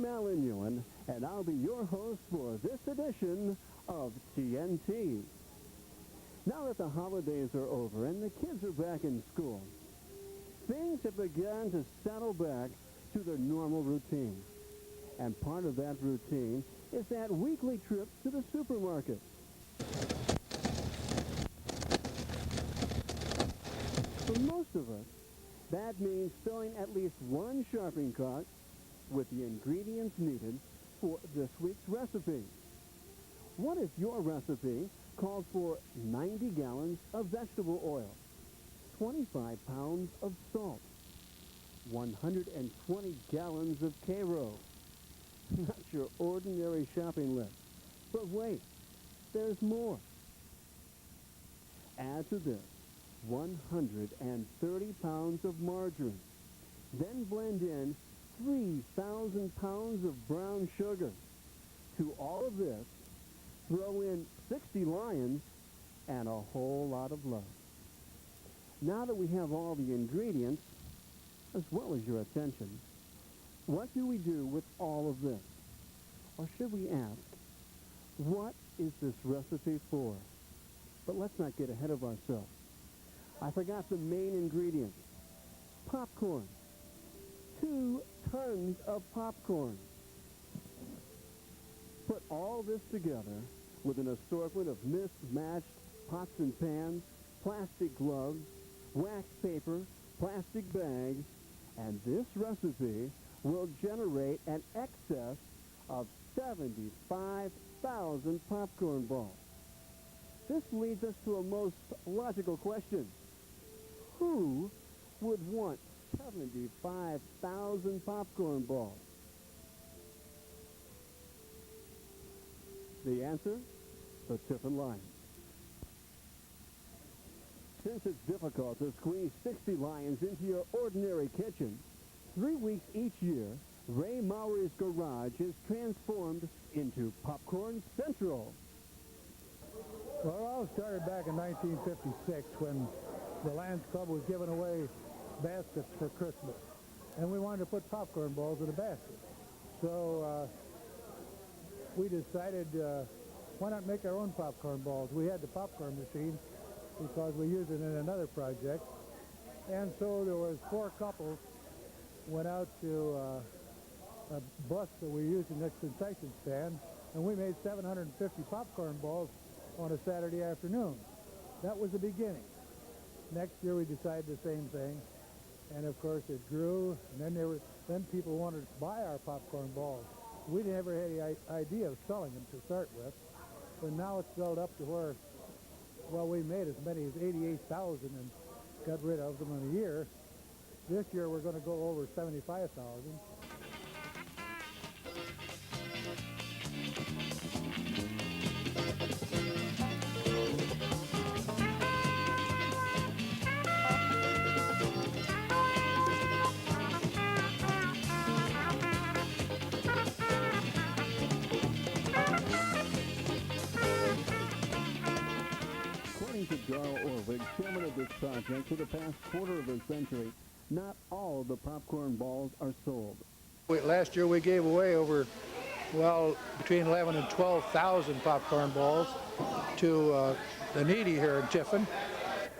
I'm Alan Ewan, and I'll be your host for this edition of TNT. Now that the holidays are over and the kids are back in school, things have begun to settle back to their normal routine. And part of that routine is that weekly trip to the supermarket. For most of us, that means filling at least one shopping cart with the ingredients needed for this week's recipe. What if your recipe called for 90 gallons of vegetable oil, 25 pounds of salt, 120 gallons of Karo? Not your ordinary shopping list. But wait, there's more. Add to this 130 pounds of margarine. Then blend in 3,000 pounds of brown sugar. To all of this, throw in 60 lions and a whole lot of love. Now that we have all the ingredients, as well as your attention, what do we do with all of this? Or should we ask, what is this recipe for? But let's not get ahead of ourselves. I forgot the main ingredient, popcorn. 2 tons of popcorn. Put all this together with an assortment of mismatched pots and pans, plastic gloves, wax paper, plastic bags, and this recipe will generate an excess of 75,000 popcorn balls. This leads us to a most logical question. Who would want 75,000 popcorn balls? The answer? The Tiffin line. Since it's difficult to squeeze 60 lions into your ordinary kitchen, 3 weeks each year, Ray Mowry's garage is transformed into Popcorn Central. Well, it all started back in 1956 when the Lions Club was giving away baskets for Christmas. And we wanted to put popcorn balls in a basket. So we decided, why not make our own popcorn balls? We had the popcorn machine because we used it in another project. And so there was 4 couples went out to a bus that we used in the concession stand, and we made 750 popcorn balls on a Saturday afternoon. That was the beginning. Next year we decided the same thing, and of course it grew, and then people wanted to buy our popcorn balls. We never had any idea of selling them to start with, but now it's built up to where, well, we made as many as 88,000 and got rid of them in a year. This year we're going to go over 75,000. According to Darrell Orvig, chairman of this project for the past quarter of a century, not all of the popcorn balls are sold. Last year we gave away over, well, between 11 and 12,000 popcorn balls to the needy here in Tiffin.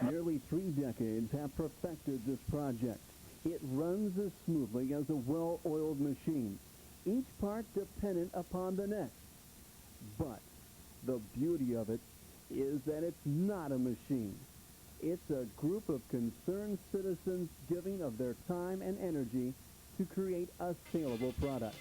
Nearly 3 decades have perfected this project. It runs as smoothly as a well-oiled machine, each part dependent upon the next. But the beauty of it is that it's not a machine. It's a group of concerned citizens giving of their time and energy to create a saleable product.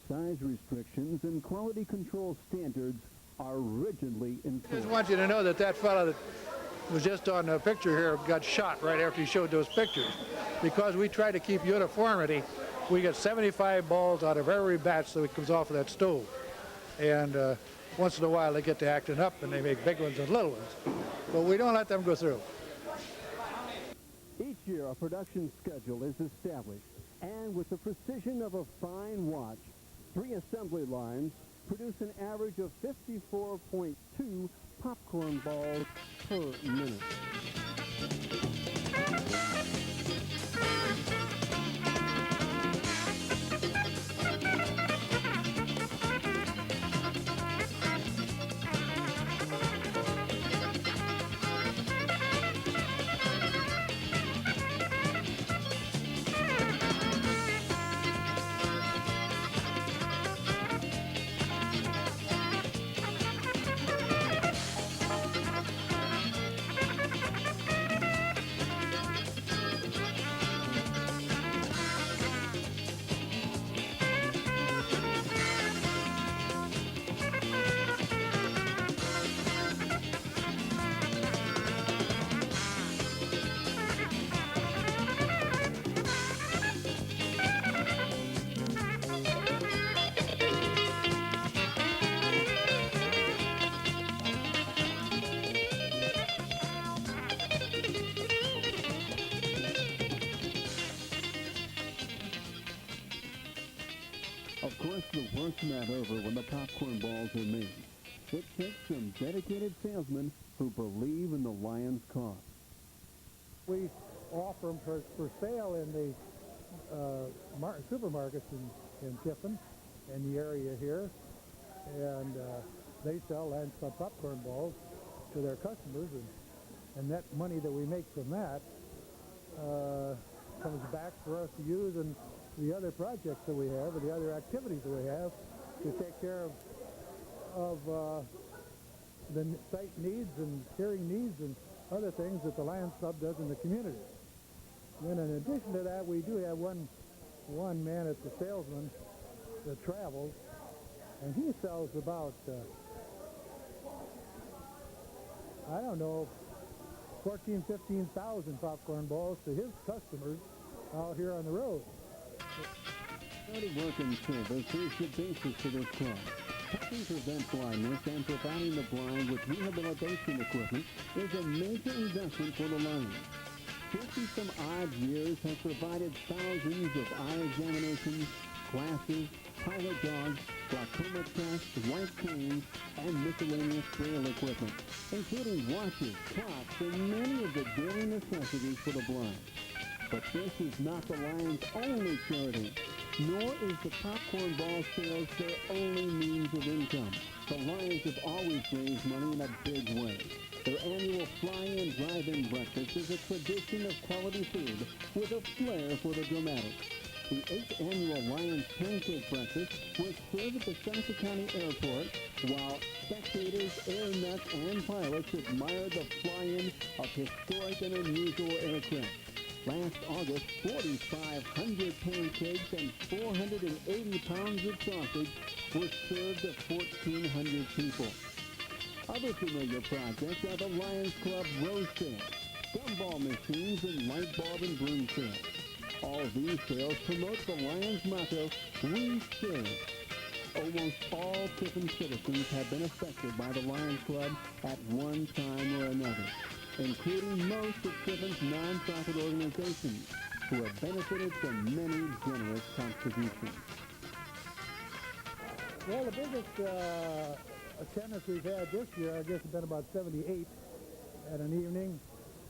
Size restrictions and quality control standards are rigidly I enforced. just want you to know that that fellow was just on the picture here, got shot right after he showed those pictures. Because we try to keep uniformity, we get 75 balls out of every batch that comes off of that stove. And once in a while they get to acting up and they make big ones and little ones. But we don't let them go through. Each year a production schedule is established, and with the precision of a fine watch, 3 assembly lines produce an average of 54.2 popcorn balls per minute. Of course, the work's not over when the popcorn balls are made. It takes some dedicated salesmen who believe in the Lions' cause. We offer them for sale in the supermarkets in Tiffin and the area here. And they sell Lions Club popcorn balls to their customers. And that money that we make from that comes back for us to use in the other projects that we have, or the other activities that we have, to take care of the sight needs and hearing needs and other things that the Lions Club does in the community. Then in addition to that, we do have one man at the salesman that travels, and he sells about, I don't know, 14,000, 15,000 popcorn balls to his customers out here on the road. Starting work in service is the basis for this club. Helping prevent blindness and providing the blind with rehabilitation equipment is a major investment for the Lions. 50-some odd years has provided thousands of eye examinations, glasses, pilot dogs, glaucoma tests, white canes, and miscellaneous braille equipment, including watches, clocks, and many of the daily necessities for the blind. But this is not the Lions' only charity, nor is the popcorn ball sales their only means of income. The Lions have always raised money in a big way. Their annual fly-in drive-in breakfast is a tradition of quality food with a flair for the dramatic. The 8th annual Lions Pancake Breakfast was served at the Seneca County Airport while spectators, airnuts, and pilots admired the fly-in of historic and unusual aircraft. Last August, 4,500 pancakes and 480 pounds of sausage were served to 1,400 people. Other familiar projects are the Lions Club Rose Sale, gumball machines, and light bulb and broom sales. All these sales promote the Lions motto, "We Serve." Almost all Tiffin citizens have been affected by the Lions Club at one time or another, including most of Tiffin's nonprofit organizations, who have benefited from many generous contributions. Well, the biggest attendance we've had this year, I guess, has been about 78 at an evening,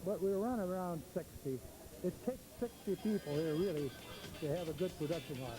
but we run around 60. It takes 60 people here, really, to have a good production line.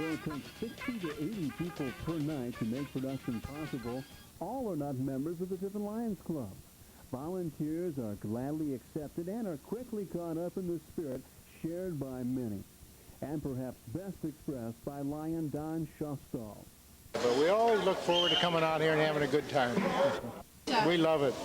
Though it takes 60 to 80 people per night to make production possible, all are not members of the Tiffin Lions Club. Volunteers are gladly accepted and are quickly caught up in the spirit shared by many, and perhaps best expressed by Lion Don Schostall. But we always look forward to coming out here and having a good time. We love it.